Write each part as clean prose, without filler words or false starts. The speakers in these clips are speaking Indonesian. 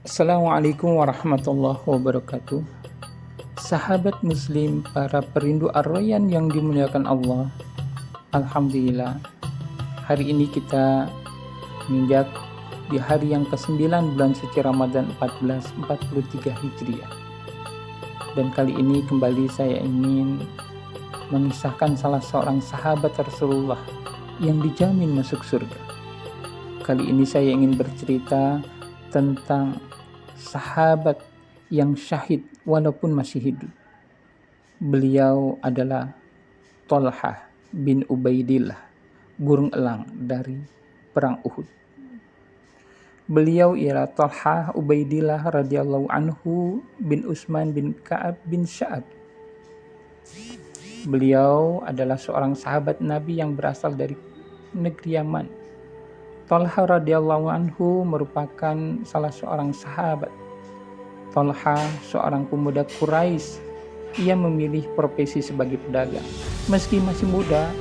Assalamualaikum warahmatullahi wabarakatuh. Sahabat muslim, para perindu Ar-Rayyan yang dimuliakan Allah. Alhamdulillah, hari ini kita menginjak di hari yang ke-9 bulan suci Ramadan 1443 Hijriah. Dan kali ini kembali saya ingin mengisahkan salah seorang sahabat Rasulullah yang dijamin masuk surga. Kali ini saya ingin bercerita tentang sahabat yang syahid walaupun masih hidup. Beliau adalah Thalhah bin Ubaidillah, burung elang dari perang Uhud. Beliau ialah Thalhah Ubaidillah radhiyallahu anhu bin Utsman bin Ka'ab bin Sa'ad. Beliau adalah seorang sahabat Nabi yang berasal dari negeri Yaman. Thalhah radhiyallahu anhu merupakan salah seorang sahabat. Thalhah seorang pemuda Quraisy. Ia memilih profesi sebagai pedagang. Meski masih muda,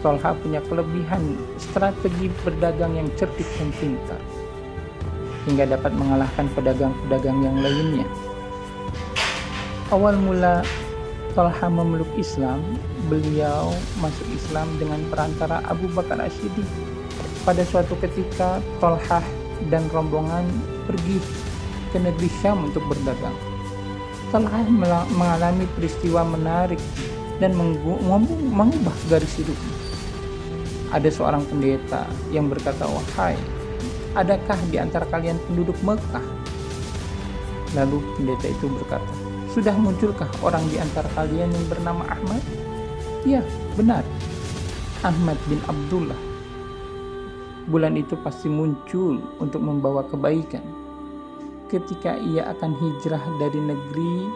Thalhah punya kelebihan strategi berdagang yang cerdik dan pintar, hingga dapat mengalahkan pedagang-pedagang yang lainnya. Awal mula Thalhah memeluk Islam, beliau masuk Islam dengan perantara Abu Bakar As-Siddiq. Pada suatu ketika, Thalhah dan rombongan pergi ke negeri Syam untuk berdagang. Thalhah mengalami peristiwa menarik dan mengubah garis hidupnya. Ada seorang pendeta yang berkata, "Wahai, adakah di antara kalian penduduk Mekah?" Lalu pendeta itu berkata, "Sudah munculkah orang di antara kalian yang bernama Ahmad?" "Ya, benar, Ahmad bin Abdullah. Bulan itu pasti muncul untuk membawa kebaikan. Ketika ia akan hijrah dari negeri,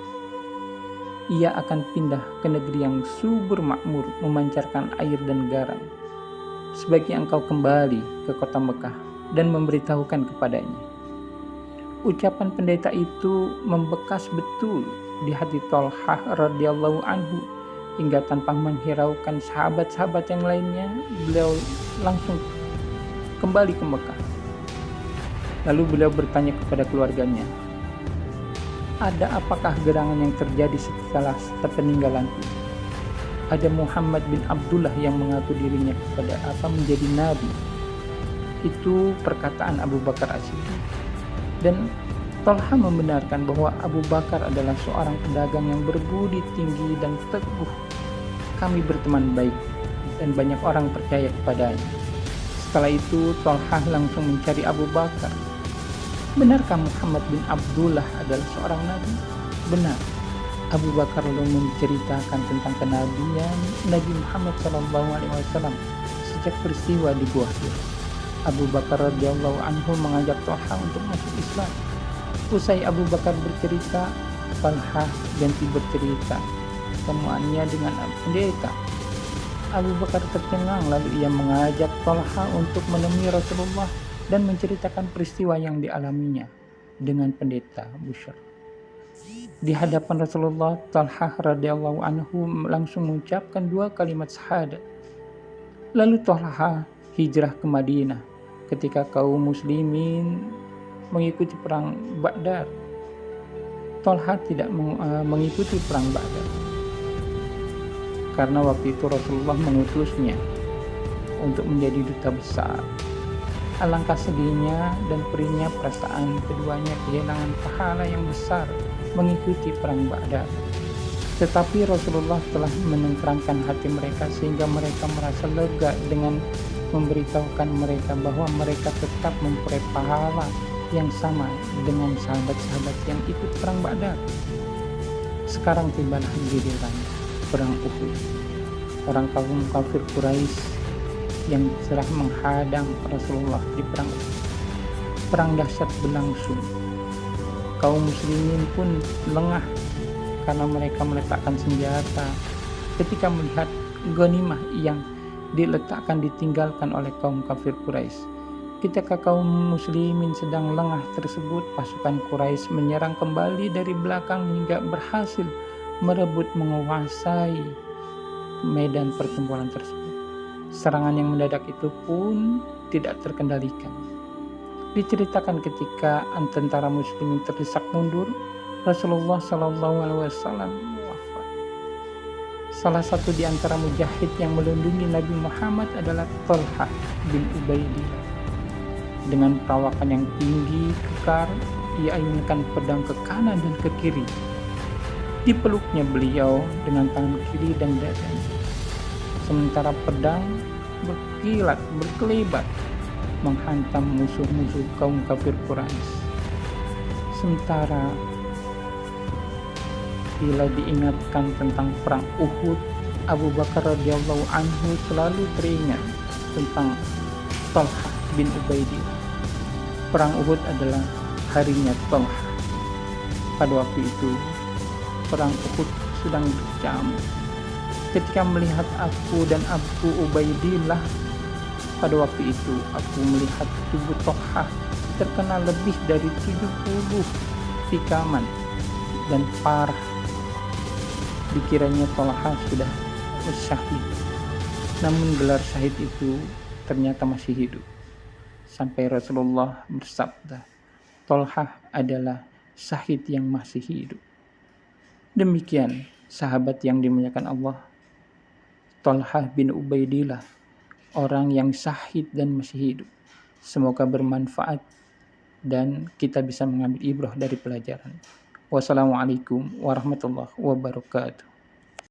ia akan pindah ke negeri yang subur makmur, memancarkan air dan garam. Sebaiknya engkau kembali ke kota Mekah dan memberitahukan kepadanya." Ucapan pendeta itu membekas betul di hati Thalhah radhiyallahu anhu, hingga tanpa menghiraukan sahabat-sahabat yang lainnya, beliau langsung kembali ke Mekah. Lalu beliau bertanya kepada keluarganya, "Ada apakah gerangan yang terjadi setelah peninggalanku?" "Ada Muhammad bin Abdullah yang mengaku dirinya menjadi nabi." Itu perkataan Abu Bakar As-Siddiq. Dan Thalhah membenarkan bahwa Abu Bakar adalah seorang pedagang yang berbudi tinggi dan teguh. Kami berteman baik dan banyak orang percaya kepadanya. Setelah itu Thalhah langsung mencari Abu Bakar. "Benarkah Muhammad bin Abdullah adalah seorang nabi?" "Benar." Abu Bakar lalu menceritakan tentang kenabian Nabi Muhammad SAW sejak peristiwa di Gua Hira. Abu Bakar radhiyallahu anhu mengajak Thalhah untuk masuk Islam. Usai Abu Bakar bercerita, Thalhah ganti bercerita temuannya dengan pendeta. Abu Bakar tercengang, lalu ia mengajak Thalhah untuk menemui Rasulullah dan menceritakan peristiwa yang dialaminya dengan pendeta Bushr. Di hadapan Rasulullah, Thalhah radhiyallahu anhu langsung mengucapkan 2 kalimat syahadat. Lalu Thalhah hijrah ke Madinah ketika kaum muslimin mengikuti perang Badar. Thalhah tidak mengikuti perang Badar karena waktu itu Rasulullah mengutusnya untuk menjadi duta besar. Alangkah sedihnya dan perihnya perasaan keduanya kehilangan pahala yang besar mengikuti perang Badar. Tetapi Rasulullah telah menenteramkan hati mereka sehingga mereka merasa lega dengan memberitahukan mereka bahwa mereka tetap memperoleh pahala yang sama dengan sahabat-sahabat yang ikut perang Badar. Sekarang tibalah giliran perang Uhud. Orang kaum kafir Quraisy yang telah menghadang Rasulullah di perang Uhud. Perang dahsyat berlangsung. Kaum muslimin pun lengah karena mereka meletakkan senjata ketika melihat ghanimah yang ditinggalkan oleh kaum kafir Quraisy. Ketika kaum muslimin sedang lengah tersebut, pasukan Quraisy menyerang kembali dari belakang hingga berhasil merebut menguasai medan pertempuran tersebut. Serangan yang mendadak itu pun tidak terkendalikan. Diceritakan ketika tentara muslimin terdesak mundur, Rasulullah Shallallahu Alaihi Wasallam wafat. Salah satu di antara mujahid yang melindungi Nabi Muhammad adalah Thalhah bin Ubaidillah. Dengan perawakan yang tinggi, kekar, ia ayunkan pedang ke kanan dan ke kiri. Dipeluknya beliau dengan tangan kiri dan dadanya. Sementara pedang berkilat, berkelebat, menghantam musuh-musuh kaum kafir Quraisy. Sementara bila diingatkan tentang perang Uhud, Abu Bakar radhiyallahu anhu selalu teringat tentang Thalhah bin Ubaidillah. Perang Uhud adalah harinya Thalhah. Pada waktu itu, perang Uhud sedang berkecamuk. Ketika melihat aku dan Abu Ubaidillah, pada waktu itu aku melihat tubuh Thalhah terkena lebih dari 70 tikaman dan parah. Dikiranya Thalhah sudah syahid, namun gelar syahid itu ternyata masih hidup. Sampai Rasulullah bersabda, Thalhah adalah syahid yang masih hidup. Demikian sahabat yang dimuliakan Allah, Thalhah bin Ubaidillah, orang yang syahid dan masih hidup. Semoga bermanfaat dan kita bisa mengambil ibrah dari pelajaran. Wassalamualaikum warahmatullahi wabarakatuh.